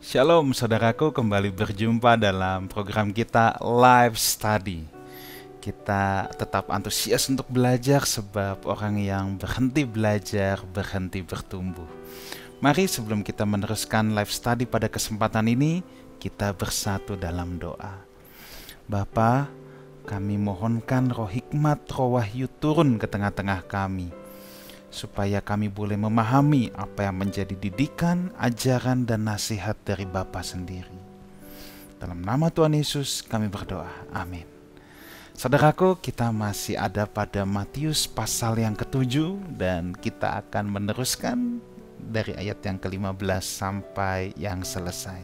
Shalom saudaraku, kembali berjumpa dalam program kita Live Study. Kita tetap antusias untuk belajar sebab orang yang berhenti belajar, berhenti bertumbuh. Mari sebelum kita meneruskan Live Study pada kesempatan ini, kita bersatu dalam doa. Bapa, kami mohonkan roh hikmat, roh wahyu turun ke tengah-tengah kami, supaya kami boleh memahami apa yang menjadi didikan, ajaran, dan nasihat dari Bapa sendiri. Dalam nama Tuhan Yesus kami berdoa, amin. Saudaraku, kita masih ada pada Matius pasal yang ke-7 dan kita akan meneruskan dari ayat yang ke-15 sampai yang selesai.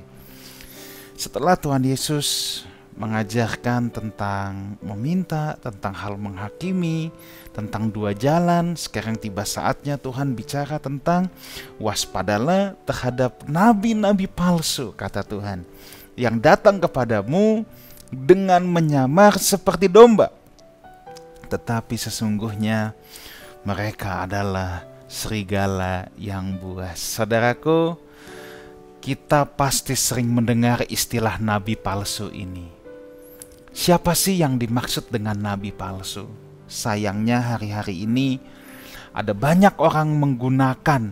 Setelah Tuhan Yesus mengajarkan tentang meminta, tentang hal menghakimi, tentang dua jalan, sekarang tiba saatnya Tuhan bicara tentang waspadalah terhadap nabi-nabi palsu, kata Tuhan, yang datang kepadamu dengan menyamar seperti domba, tetapi sesungguhnya mereka adalah serigala yang buas. Saudaraku, kita pasti sering mendengar istilah nabi palsu ini. Siapa sih yang dimaksud dengan nabi palsu? Sayangnya hari-hari ini ada banyak orang menggunakan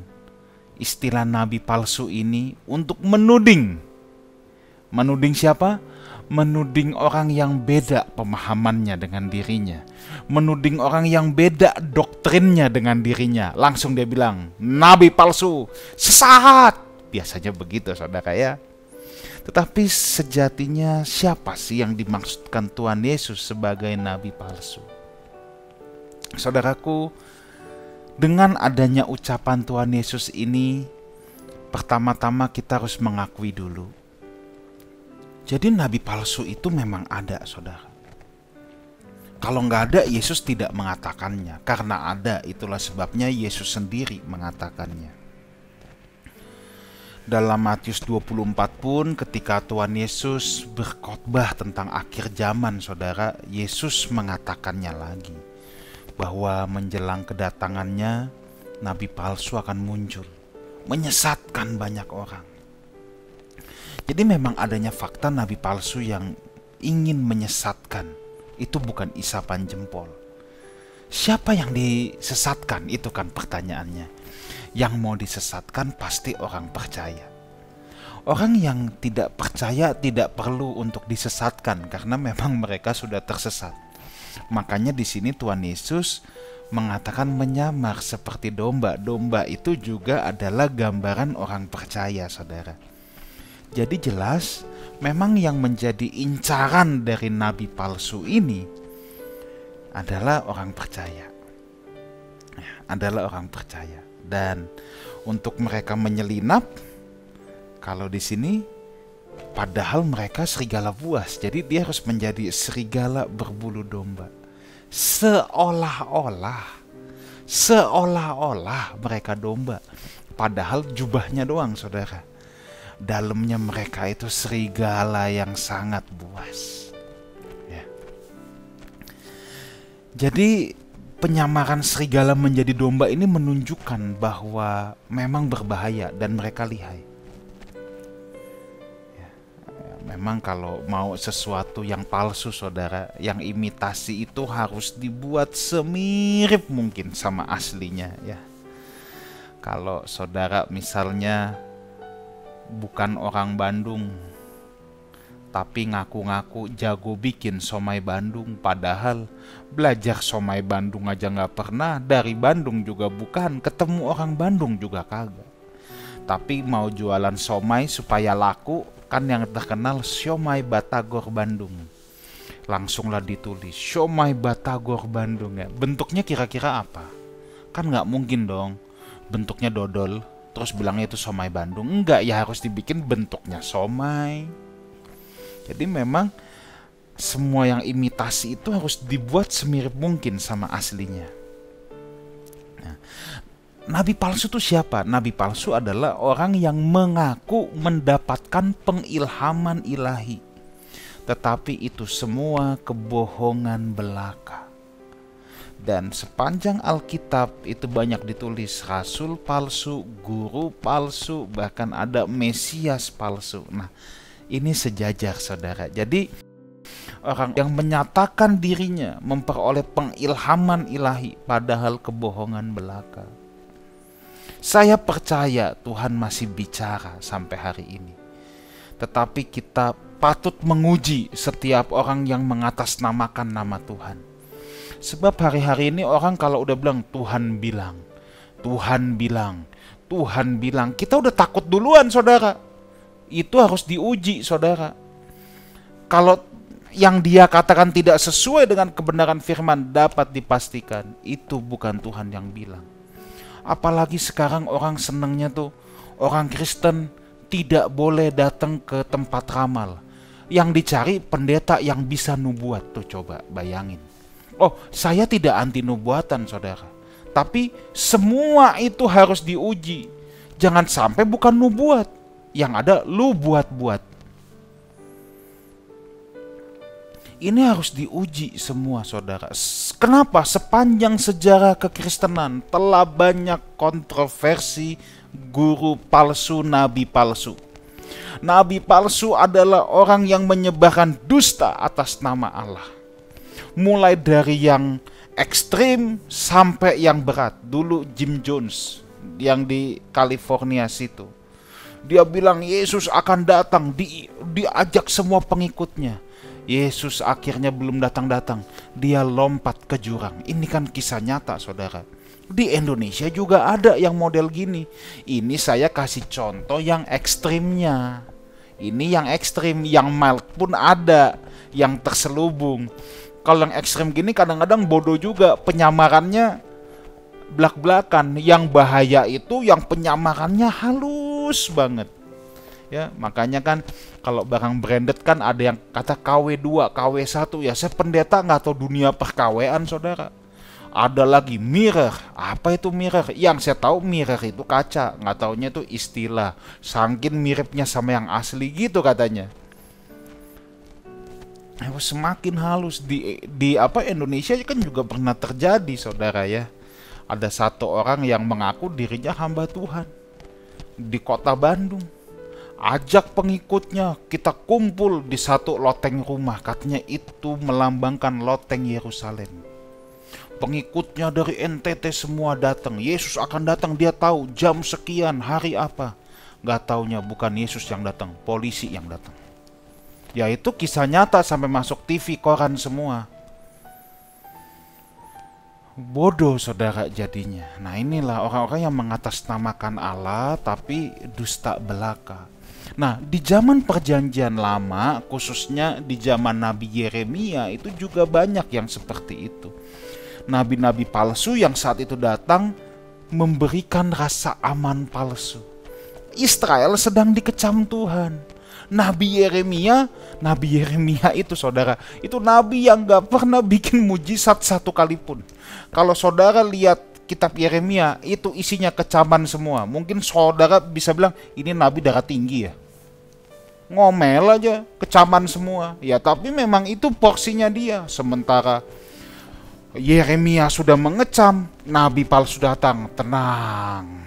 istilah nabi palsu ini untuk menuding. Menuding siapa? Menuding orang yang beda pemahamannya dengan dirinya. Menuding orang yang beda doktrinnya dengan dirinya. Langsung dia bilang, nabi palsu, sesat. Biasanya begitu saudara ya. Tetapi sejatinya siapa sih yang dimaksudkan Tuhan Yesus sebagai nabi palsu? Saudaraku, dengan adanya ucapan Tuhan Yesus ini, pertama-tama kita harus mengakui dulu. Jadi nabi palsu itu memang ada, saudara. Kalau nggak ada, Yesus tidak mengatakannya. Karena ada, itulah sebabnya Yesus sendiri mengatakannya. Dalam Matius 24 pun ketika Tuhan Yesus berkhotbah tentang akhir zaman, saudara, Yesus mengatakannya lagi. Bahwa menjelang kedatangannya, nabi palsu akan muncul, menyesatkan banyak orang. Jadi memang adanya fakta nabi palsu yang ingin menyesatkan. Itu bukan isapan jempol. Siapa yang disesatkan? Itu kan pertanyaannya. Yang mau disesatkan pasti orang percaya. Orang yang tidak percaya tidak perlu untuk disesatkan karena memang mereka sudah tersesat. Makanya di sini Tuhan Yesus mengatakan menyamar seperti domba. Domba itu juga adalah gambaran orang percaya, saudara. Jadi jelas memang yang menjadi incaran dari nabi palsu ini adalah orang percaya. Adalah orang percaya. Dan untuk mereka menyelinap, kalau di sini padahal mereka serigala buas, jadi dia harus menjadi serigala berbulu domba. Seolah-olah mereka domba, padahal jubahnya doang, saudara. Dalamnya mereka itu serigala yang sangat buas. Ya. Jadi penyamaran serigala menjadi domba ini menunjukkan bahwa memang berbahaya dan mereka lihai. Memang kalau mau sesuatu yang palsu, saudara, yang imitasi itu harus dibuat semirip mungkin sama aslinya ya. Kalau saudara misalnya bukan orang Bandung, tapi ngaku-ngaku jago bikin somai Bandung, padahal belajar somai Bandung aja gak pernah, dari Bandung juga bukan, ketemu orang Bandung juga kagak. Tapi mau jualan somai supaya laku, kan yang terkenal siomay Batagor Bandung. Langsunglah ditulis siomay Batagor Bandung ya. Bentuknya kira-kira apa? Kan gak mungkin dong bentuknya dodol terus bilangnya itu somai Bandung. Enggak, ya harus dibikin bentuknya somai. Jadi memang semua yang imitasi itu harus dibuat semirip mungkin sama aslinya. Nah, nabi palsu itu siapa? Nabi palsu adalah orang yang mengaku mendapatkan pengilhaman ilahi, tetapi itu semua kebohongan belaka. Dan sepanjang Alkitab itu banyak ditulis rasul palsu, guru palsu, bahkan ada Mesias palsu. Nah, ini sejajar saudara. Jadi orang yang menyatakan dirinya memperoleh pengilhaman ilahi padahal kebohongan belaka. Saya percaya Tuhan masih bicara sampai hari ini. Tetapi kita patut menguji setiap orang yang mengatasnamakan nama Tuhan. Sebab hari-hari ini orang kalau udah bilang Tuhan bilang, Tuhan bilang, Tuhan bilang, kita udah takut duluan saudara. Itu harus diuji saudara. Kalau yang dia katakan tidak sesuai dengan kebenaran firman, dapat dipastikan itu bukan Tuhan yang bilang. Apalagi sekarang orang senangnya tuh, orang Kristen tidak boleh datang ke tempat ramal. Yang dicari pendeta yang bisa nubuat tuh, coba bayangin. Oh, saya tidak anti nubuatan saudara, tapi semua itu harus diuji. Jangan sampai bukan nubuat, yang ada lu buat-buat. Ini harus diuji semua saudara. Kenapa? Sepanjang sejarah kekristenan telah banyak kontroversi guru palsu, nabi palsu. Nabi palsu adalah orang yang menyebarkan dusta atas nama Allah. Mulai dari yang ekstrim sampai yang berat. Dulu Jim Jones yang di California situ, dia bilang Yesus akan datang, diajak semua pengikutnya. Yesus akhirnya belum datang-datang, dia lompat ke jurang. Ini kan kisah nyata saudara. Di Indonesia juga ada yang model gini. Ini saya kasih contoh yang ekstrimnya. Ini yang ekstrim, yang mild pun ada, yang terselubung. Kalau yang ekstrem gini kadang-kadang bodoh juga, penyamarannya belak-belakan. Yang bahaya itu yang penyamarannya halus banget. Ya, makanya kan kalau barang branded kan ada yang kata KW2, KW1. Ya saya pendeta nggak tahu dunia perkawean saudara. Ada lagi mirror. Apa itu mirror? Yang saya tahu mirror itu kaca, nggak taunya itu istilah. Saking miripnya sama yang asli gitu katanya. Semakin halus di Indonesia kan juga pernah terjadi saudara ya. Ada satu orang yang mengaku dirinya hamba Tuhan di kota Bandung. Ajak pengikutnya, kita kumpul di satu loteng rumah. Katanya itu melambangkan loteng Yerusalem. Pengikutnya dari NTT semua datang. Yesus akan datang, dia tahu jam sekian, hari apa. Gak taunya bukan Yesus yang datang, polisi yang datang. Ya itu kisah nyata sampai masuk TV, koran semua. Bodoh saudara jadinya. Nah inilah orang-orang yang mengatasnamakan Allah tapi dusta belaka. Nah di zaman perjanjian lama, khususnya di zaman Nabi Yeremia, itu juga banyak yang seperti itu. Nabi-nabi palsu yang saat itu datang memberikan rasa aman palsu. Israel sedang dikecam Tuhan. Nabi Yeremia itu saudara, itu nabi yang gak pernah bikin mujizat satu kali pun. Kalau saudara lihat kitab Yeremia, itu isinya kecaman semua. Mungkin saudara bisa bilang, ini nabi darah tinggi ya. Ngomel aja, kecaman semua. Ya tapi memang itu porsinya dia. Sementara Yeremia sudah mengecam, nabi palsu datang, tenang.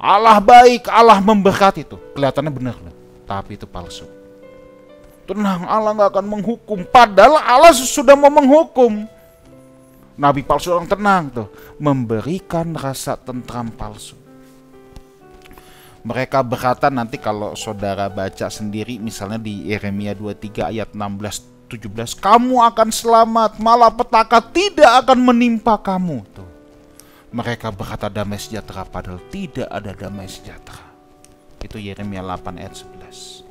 Allah baik, Allah memberkati itu. Kelihatannya benar, tapi itu palsu. Tenang, Allah gak akan menghukum. Padahal Allah sudah mau menghukum. Nabi palsu orang tenang tuh, memberikan rasa tentram palsu. Mereka berkata nanti kalau saudara baca sendiri, misalnya di Yeremia 23 ayat 16-17, kamu akan selamat, malah petaka tidak akan menimpa kamu. Tuh. Mereka berkata damai sejahtera, padahal tidak ada damai sejahtera. Itu Yeremia 8 ayat 11.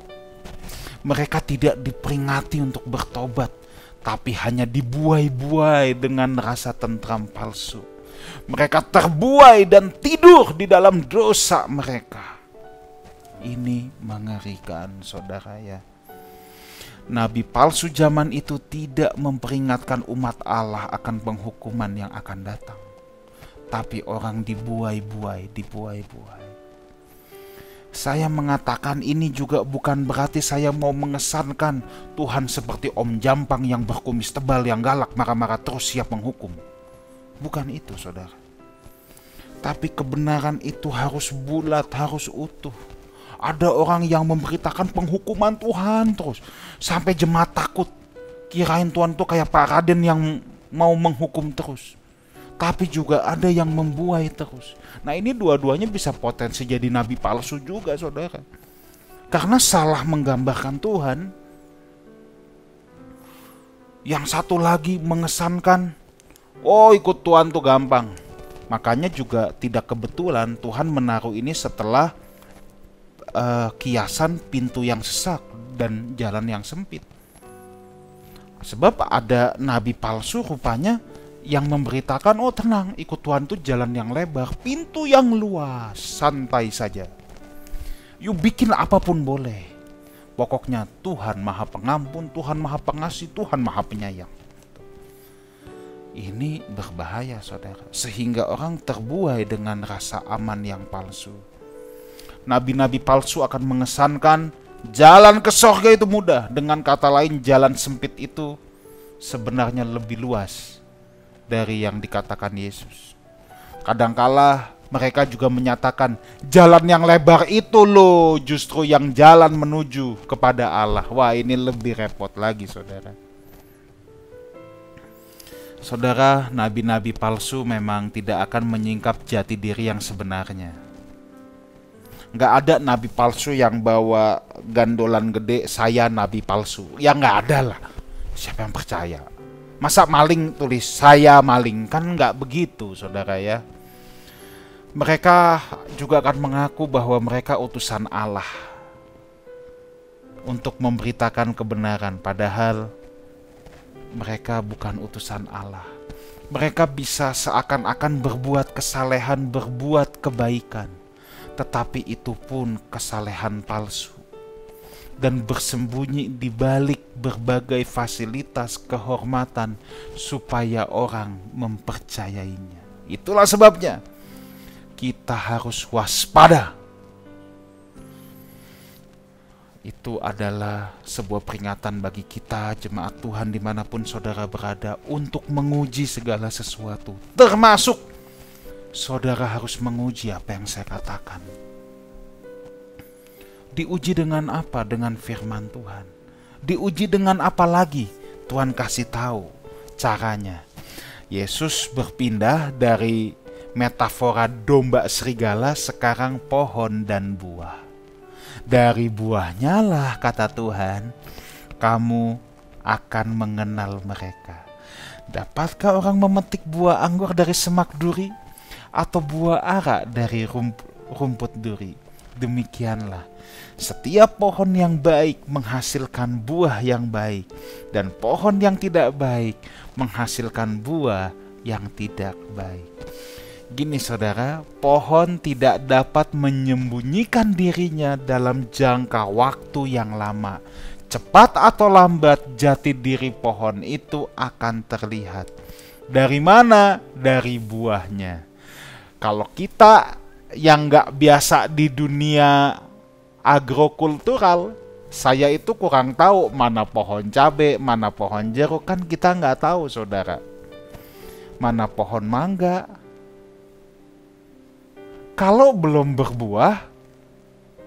Mereka tidak diperingati untuk bertobat, tapi hanya dibuai-buai dengan rasa tentram palsu. Mereka terbuai dan tidur di dalam dosa mereka. Ini mengerikan saudara ya. Nabi palsu zaman itu tidak memperingatkan umat Allah akan penghukuman yang akan datang. Tapi orang dibuai-buai. Saya mengatakan ini juga bukan berarti saya mau mengesankan Tuhan seperti Om Jampang yang berkumis tebal, yang galak, marah-marah terus siap menghukum. Bukan itu, saudara. Tapi kebenaran itu harus bulat, harus utuh. Ada orang yang memberitakan penghukuman Tuhan terus, sampai jemaat takut. Kirain Tuhan tuh kayak Pak Raden yang mau menghukum terus. Tapi juga ada yang membuai terus. Nah, ini dua-duanya bisa potensi jadi nabi palsu juga, saudara. Karena salah menggambarkan Tuhan. Yang satu lagi mengesankan, oh ikut Tuhan tuh gampang. Makanya juga tidak kebetulan Tuhan menaruh ini setelah kiasan pintu yang sesak dan jalan yang sempit. Sebab ada nabi palsu rupanya yang memberitakan, oh tenang, ikut Tuhan tuh jalan yang lebar, pintu yang luas, santai saja. Yuk bikin apapun boleh. Pokoknya Tuhan Maha Pengampun, Tuhan Maha Pengasih, Tuhan Maha Penyayang. Ini berbahaya, saudara. Sehingga orang terbuai dengan rasa aman yang palsu. Nabi-nabi palsu akan mengesankan jalan ke surga itu mudah. Dengan kata lain, jalan sempit itu sebenarnya lebih luas dari yang dikatakan Yesus. Kadangkala mereka juga menyatakan jalan yang lebar itu loh justru yang jalan menuju kepada Allah. Wah, ini lebih repot lagi, saudara. Saudara, nabi-nabi palsu memang tidak akan menyingkap jati diri yang sebenarnya. Nggak ada nabi palsu yang bawa gandolan gede, saya nabi palsu. Ya nggak ada lah. Siapa yang percaya? Masa maling tulis saya maling? Kan nggak begitu, saudara ya. Mereka juga akan mengaku bahwa mereka utusan Allah untuk memberitakan kebenaran, padahal mereka bukan utusan Allah. Mereka bisa seakan-akan berbuat kesalehan, berbuat kebaikan, tetapi itu pun kesalehan palsu dan bersembunyi di balik berbagai fasilitas kehormatan supaya orang mempercayainya. Itulah sebabnya kita harus waspada. Itu adalah sebuah peringatan bagi kita, jemaat Tuhan dimanapun saudara berada, untuk menguji segala sesuatu. Termasuk saudara harus menguji apa yang saya katakan. Diuji dengan apa? Dengan firman Tuhan. Diuji dengan apa lagi? Tuhan kasih tahu caranya. Yesus berpindah dari metafora domba serigala, sekarang pohon dan buah. Dari buahnya lah, kata Tuhan, kamu akan mengenal mereka. Dapatkah orang memetik buah anggur dari semak duri, atau buah ara dari rumput duri? Demikianlah, setiap pohon yang baik menghasilkan buah yang baik, dan pohon yang tidak baik menghasilkan buah yang tidak baik. Gini saudara, pohon tidak dapat menyembunyikan dirinya dalam jangka waktu yang lama. Cepat atau lambat jati diri pohon itu akan terlihat. Dari mana? Dari buahnya. Kalau kita yang gak biasa di dunia agrokultural, saya itu kurang tahu mana pohon cabai, mana pohon jeruk, kan kita gak tahu saudara. Mana pohon mangga. Kalau belum berbuah,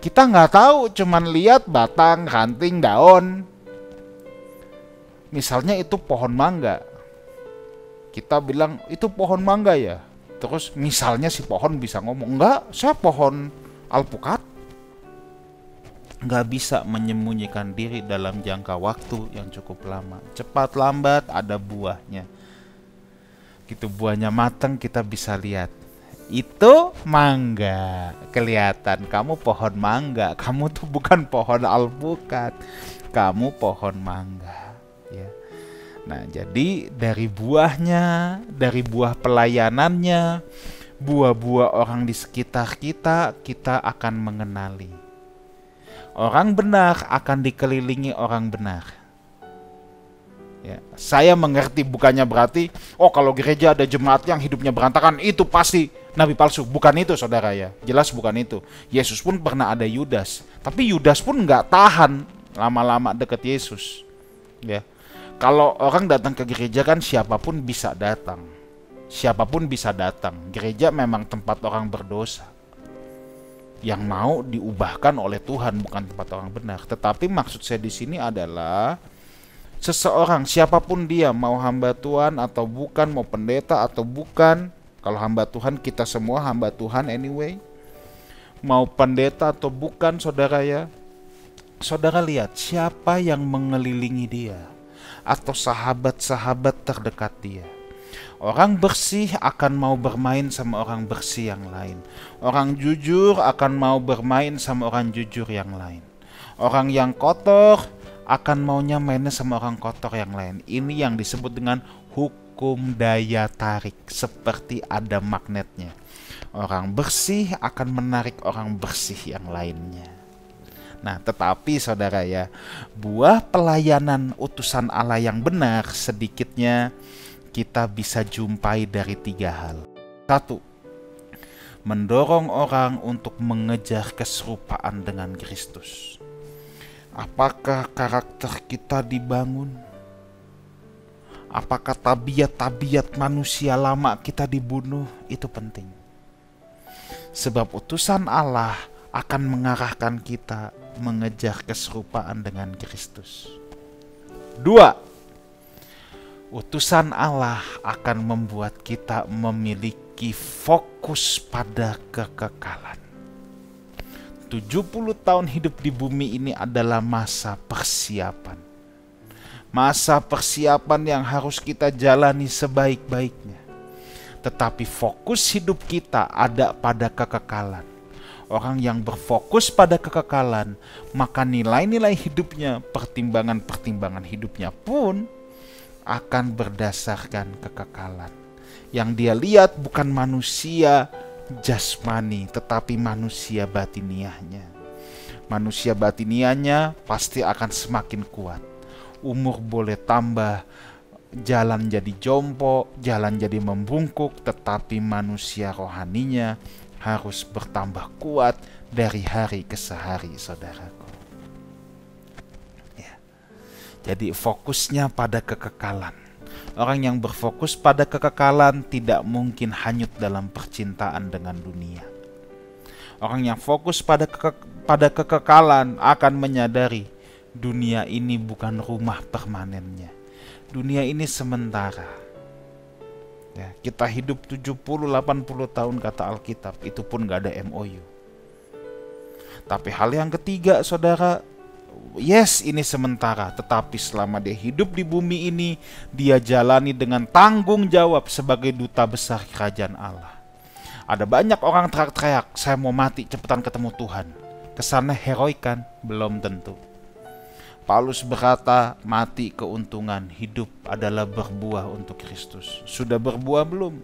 kita nggak tahu, cuman lihat batang, ranting, daun. Misalnya itu pohon mangga, kita bilang itu pohon mangga ya. Terus misalnya si pohon bisa ngomong, enggak, saya pohon alpukat. Nggak bisa menyembunyikan diri dalam jangka waktu yang cukup lama. Cepat lambat ada buahnya. Gitu buahnya matang kita bisa lihat. Itu mangga, kelihatan kamu pohon mangga, kamu tuh bukan pohon alpukat, kamu pohon mangga ya. Nah jadi dari buahnya, dari buah pelayanannya, buah-buah orang di sekitar kita, kita akan mengenali. Orang benar akan dikelilingi orang benar ya. Saya mengerti bukannya berarti kalau gereja ada jemaat yang hidupnya berantakan itu pasti nabi palsu. Bukan itu saudara ya, jelas bukan itu. Yesus pun pernah ada Yudas, tapi Yudas pun nggak tahan lama-lama deket Yesus ya. Kalau orang datang ke gereja kan siapapun bisa datang Siapapun bisa datang. Gereja memang tempat orang berdosa yang mau diubahkan oleh Tuhan, bukan tempat orang benar. Tetapi maksud saya di sini adalah seseorang, siapapun dia, mau hamba Tuhan atau bukan, mau pendeta atau bukan. Kalau hamba Tuhan, kita semua hamba Tuhan anyway. Mau pendeta atau bukan, saudara ya. Saudara lihat siapa yang mengelilingi dia atau sahabat-sahabat terdekat dia. Orang bersih akan mau bermain sama orang bersih yang lain. Orang jujur akan mau bermain sama orang jujur yang lain. Orang yang kotor akan maunya mainnya sama orang kotor yang lain. Ini yang disebut dengan hukum daya tarik, seperti ada magnetnya. Orang bersih akan menarik orang bersih yang lainnya. Nah, tetapi saudara ya, buah pelayanan utusan Allah yang benar sedikitnya kita bisa jumpai dari 3 hal. 1. Mendorong orang untuk mengejar keserupaan dengan Kristus. Apakah karakter kita dibangun? Apakah tabiat-tabiat manusia lama kita dibunuh? Itu penting. Sebab utusan Allah akan mengarahkan kita mengejar keserupaan dengan Kristus. 2. Utusan Allah akan membuat kita memiliki fokus pada kekekalan. 70 tahun hidup di bumi ini adalah masa persiapan. Masa persiapan yang harus kita jalani sebaik-baiknya. Tetapi fokus hidup kita ada pada kekekalan. Orang yang berfokus pada kekekalan, maka nilai-nilai hidupnya, pertimbangan-pertimbangan hidupnya pun akan berdasarkan kekekalan. Yang dia lihat bukan manusia jasmani, tetapi manusia batiniahnya. Manusia batiniahnya pasti akan semakin kuat. Umur boleh tambah, jalan jadi jompo, jalan jadi membungkuk, tetapi manusia rohaninya harus bertambah kuat dari hari ke hari, saudaraku. Jadi fokusnya pada kekekalan. Orang yang berfokus pada kekekalan tidak mungkin hanyut dalam percintaan dengan dunia. Orang yang fokus pada kekekalan akan menyadari dunia ini bukan rumah permanennya. Dunia ini sementara. Ya, kita hidup 70-80 tahun kata Alkitab, itu pun gak ada MOU. Tapi hal yang ketiga, saudara, yes, ini sementara, tetapi selama dia hidup di bumi ini, dia jalani dengan tanggung jawab sebagai duta besar kerajaan Allah. Ada banyak orang teriak-teriak, saya mau mati, cepetan ketemu Tuhan. Kesannya heroik kan? Belum tentu. Paulus berkata, mati keuntungan, hidup adalah berbuah untuk Kristus. Sudah berbuah belum?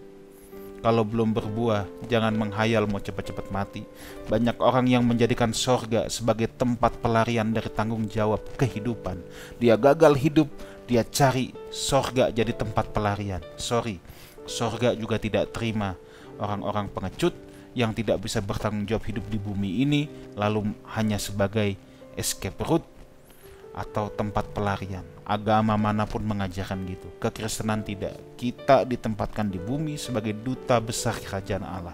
Kalau belum berbuah, jangan menghayal mau cepat-cepat mati. Banyak orang yang menjadikan sorga sebagai tempat pelarian dari tanggung jawab kehidupan. Dia gagal hidup, dia cari sorga jadi tempat pelarian. Sorry, sorga juga tidak terima orang-orang pengecut yang tidak bisa bertanggung jawab hidup di bumi ini, lalu hanya sebagai escape route atau tempat pelarian. Agama manapun mengajarkan gitu. Kekristenan tidak. Kita ditempatkan di bumi sebagai duta besar kerajaan Allah.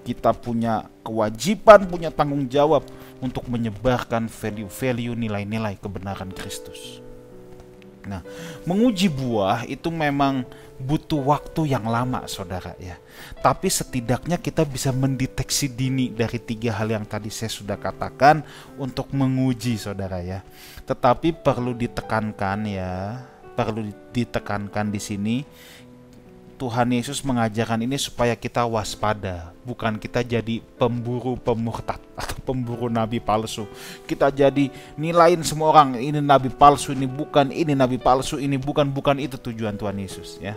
Kita punya kewajiban, punya tanggung jawab untuk menyebarkan value-value, nilai-nilai kebenaran Kristus. Nah, menguji buah itu memang butuh waktu yang lama, saudara ya. Tapi setidaknya kita bisa mendeteksi dini dari 3 hal yang tadi saya sudah katakan untuk menguji, saudara ya. Tetapi perlu ditekankan di sini, Tuhan Yesus mengajarkan ini supaya kita waspada, bukan kita jadi pemburu pemurtad atau pemburu nabi palsu. Kita jadi nilain semua orang, ini nabi palsu, ini bukan, ini nabi palsu, ini bukan itu tujuan Tuhan Yesus ya.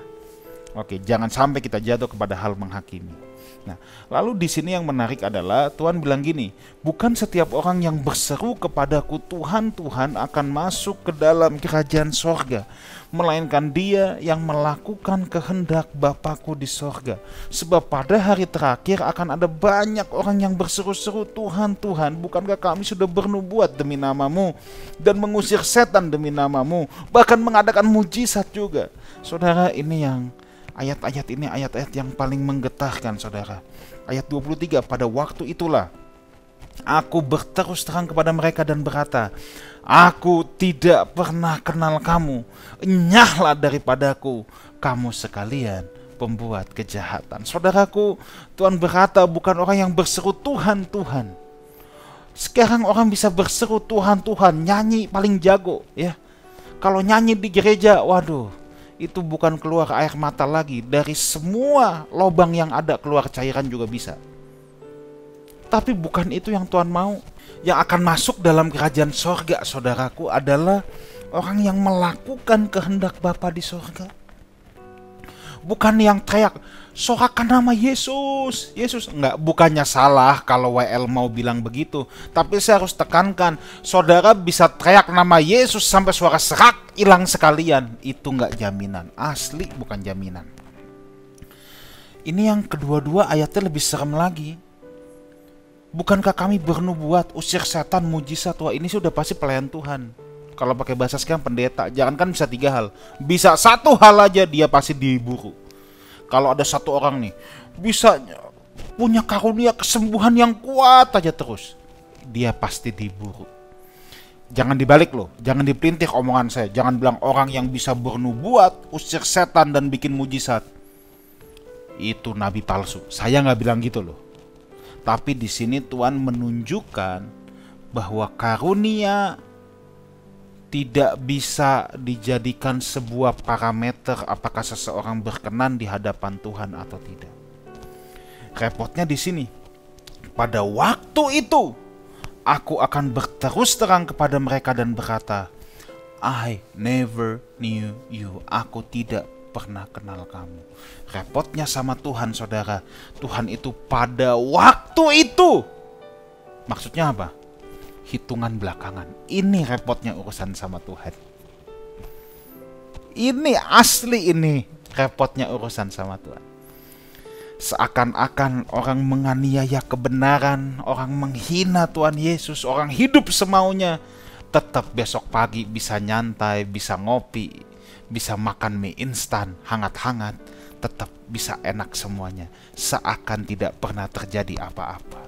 Oke, jangan sampai kita jatuh kepada hal menghakimi. Nah, lalu di sini yang menarik adalah Tuhan bilang gini, bukan setiap orang yang berseru kepadaku Tuhan, Tuhan akan masuk ke dalam kerajaan sorga, melainkan dia yang melakukan kehendak Bapakku di sorga. Sebab pada hari terakhir akan ada banyak orang yang berseru-seru, Tuhan, Tuhan, bukankah kami sudah bernubuat demi namamu dan mengusir setan demi namamu, bahkan mengadakan mujizat juga. Saudara, ini yang Ayat-ayat ini ayat-ayat yang paling menggetarkan, saudara. Ayat 23, pada waktu itulah aku berterus terang kepada mereka dan berkata, aku tidak pernah kenal kamu, enyahlah daripadaku, kamu sekalian pembuat kejahatan. Saudaraku, Tuhan berkata bukan orang yang berseru Tuhan, Tuhan. Sekarang orang bisa berseru Tuhan, Tuhan, nyanyi paling jago ya. Kalau nyanyi di gereja, waduh, itu bukan keluar air mata lagi. Dari semua lubang yang ada keluar cairan juga bisa. Tapi bukan itu yang Tuhan mau. Yang akan masuk dalam kerajaan sorga, saudaraku, adalah orang yang melakukan kehendak Bapa di sorga. Bukan yang teriak, sorakan nama Yesus, Yesus. Enggak, bukannya salah kalau WL mau bilang begitu. Tapi saya harus tekankan, saudara bisa teriak nama Yesus sampai suara serak hilang sekalian. Itu enggak jaminan, asli bukan jaminan. Ini yang kedua-dua ayatnya lebih serem lagi. Bukankah kami bernubuat, usir setan, mujizat? Wah, ini sudah pasti pelayan Tuhan. Kalau pakai bahasa sekarang pendeta, jangankan bisa 3 hal, bisa 1 hal aja dia pasti diburu. Kalau ada 1 orang nih, bisa punya karunia kesembuhan yang kuat aja terus, dia pasti diburu. Jangan dibalik loh, jangan dipelintih omongan saya. Jangan bilang orang yang bisa bernubuat, usir setan dan bikin mujizat itu nabi palsu. Saya nggak bilang gitu loh. Tapi di sini Tuhan menunjukkan bahwa karunia tidak bisa dijadikan sebuah parameter apakah seseorang berkenan di hadapan Tuhan atau tidak. Repotnya di sini. Pada waktu itu, aku akan berterus terang kepada mereka dan berkata, I never knew you. Aku tidak pernah kenal kamu. Repotnya sama Tuhan, saudara. Tuhan itu pada waktu itu. Maksudnya apa? Hitungan belakangan. Ini repotnya urusan sama Tuhan. Ini asli, ini repotnya urusan sama Tuhan. Seakan-akan orang menganiaya kebenaran, orang menghina Tuhan Yesus, orang hidup semaunya, tetap besok pagi bisa nyantai, bisa ngopi, bisa makan mie instan hangat-hangat, tetap bisa enak semuanya, seakan tidak pernah terjadi apa-apa.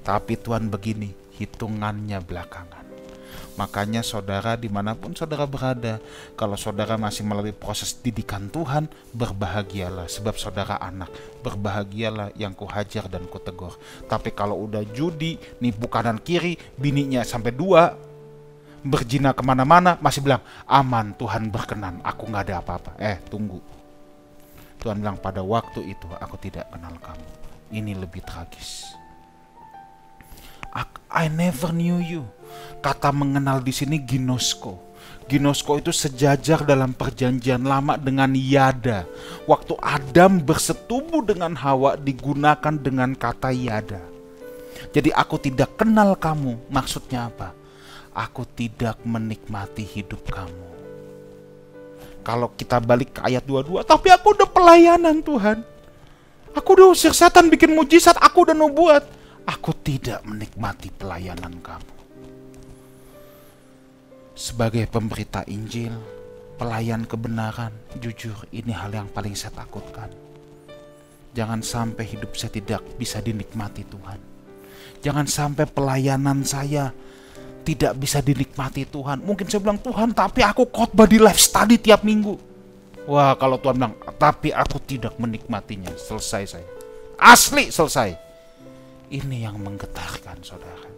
Tapi Tuhan begini, hitungannya belakangan. Makanya saudara, dimanapun saudara berada, kalau saudara masih melalui proses didikan Tuhan, berbahagialah, sebab saudara anak. Berbahagialah yang kuhajar dan kutegur. Tapi kalau udah judi, nipu kanan kiri, bininya sampai 2, berzina kemana-mana, masih bilang, aman, Tuhan berkenan, aku gak ada apa-apa. Tunggu. Tuhan bilang, pada waktu itu aku tidak kenal kamu. Ini lebih tragis. I never knew you. Kata mengenal di sini ginosko. Ginosko itu sejajar dalam perjanjian lama dengan yada. Waktu Adam bersetubuh dengan Hawa digunakan dengan kata yada. Jadi aku tidak kenal kamu. Maksudnya apa? Aku tidak menikmati hidup kamu. Kalau kita balik ke ayat 22, tapi aku udah pelayanan Tuhan. Aku udah usir setan, bikin mujizat, aku udah nubuat. Aku tidak menikmati pelayanan kamu. Sebagai pemberita Injil, pelayan kebenaran, jujur, ini hal yang paling saya takutkan. Jangan sampai hidup saya tidak bisa dinikmati Tuhan. Jangan sampai pelayanan saya tidak bisa dinikmati Tuhan. Mungkin saya bilang, Tuhan, tapi aku khotbah di live study tiap minggu. Wah, kalau Tuhan bilang, tapi aku tidak menikmatinya, selesai saya. Asli selesai. Ini yang menggetarkan, saudara.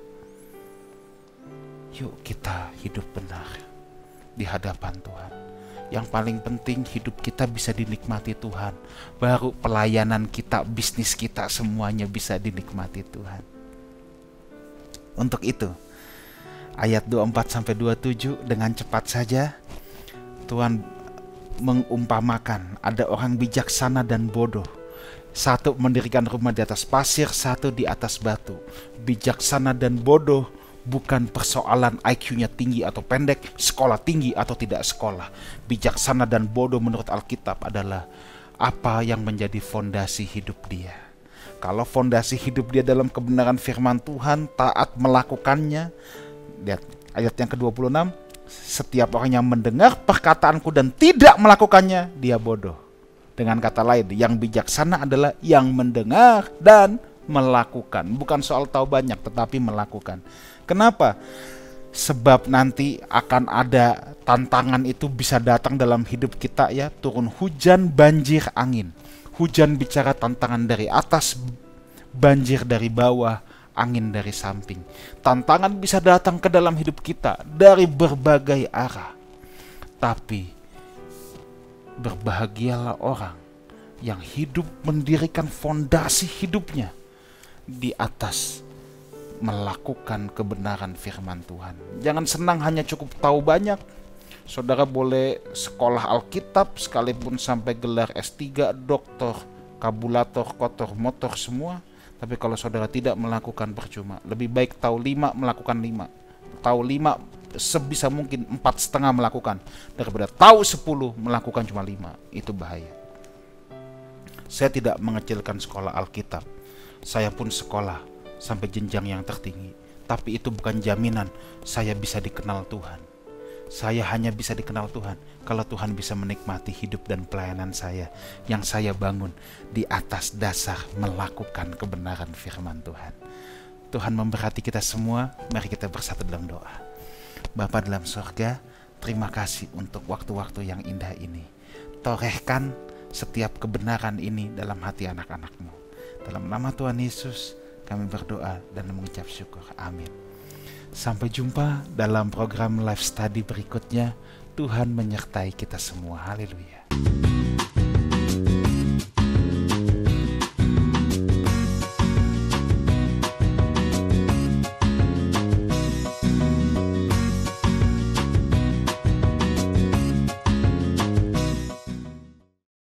Yuk kita hidup benar di hadapan Tuhan. Yang paling penting hidup kita bisa dinikmati Tuhan. Baru pelayanan kita, bisnis kita, semuanya bisa dinikmati Tuhan. Untuk itu, ayat 24-27 dengan cepat saja Tuhan mengumpamakan ada orang bijaksana dan bodoh. Satu mendirikan rumah di atas pasir, satu di atas batu. Bijaksana dan bodoh bukan persoalan IQ-nya tinggi atau pendek, sekolah tinggi atau tidak sekolah. Bijaksana dan bodoh menurut Alkitab adalah apa yang menjadi fondasi hidup dia. Kalau fondasi hidup dia dalam kebenaran firman Tuhan, taat melakukannya. Lihat ayat yang ke-26. Setiap orang yang mendengar perkataanku dan tidak melakukannya, dia bodoh. Dengan kata lain, yang bijaksana adalah yang mendengar dan melakukan. Bukan soal tahu banyak, tetapi melakukan. Kenapa? Sebab nanti akan ada tantangan itu bisa datang dalam hidup kita ya. Turun hujan, banjir, angin. Hujan bicara tantangan dari atas, banjir dari bawah, angin dari samping. Tantangan bisa datang ke dalam hidup kita dari berbagai arah. Tapi berbahagialah orang yang hidup mendirikan fondasi hidupnya di atas melakukan kebenaran firman Tuhan. Jangan senang hanya cukup tahu banyak. Saudara boleh sekolah Alkitab sekalipun sampai gelar S3, doktor, kabulator, kotor, motor semua. Tapi kalau saudara tidak melakukan, percuma. Lebih baik tahu 5, melakukan 5. Tahu 5 sebisa mungkin 4,5 melakukan, daripada tahu 10 melakukan cuma 5. Itu bahaya. Saya tidak mengecilkan sekolah Alkitab. Saya pun sekolah sampai jenjang yang tertinggi. Tapi itu bukan jaminan saya bisa dikenal Tuhan. Saya hanya bisa dikenal Tuhan kalau Tuhan bisa menikmati hidup dan pelayanan saya yang saya bangun di atas dasar melakukan kebenaran firman Tuhan. Tuhan memberkati kita semua. Mari kita bersatu dalam doa. Bapa dalam sorga, terima kasih untuk waktu-waktu yang indah ini. Torehkan setiap kebenaran ini dalam hati anak-anak-Mu. Dalam nama Tuhan Yesus kami berdoa dan mengucap syukur. Amin. Sampai jumpa dalam program live study berikutnya. Tuhan menyertai kita semua. Haleluya.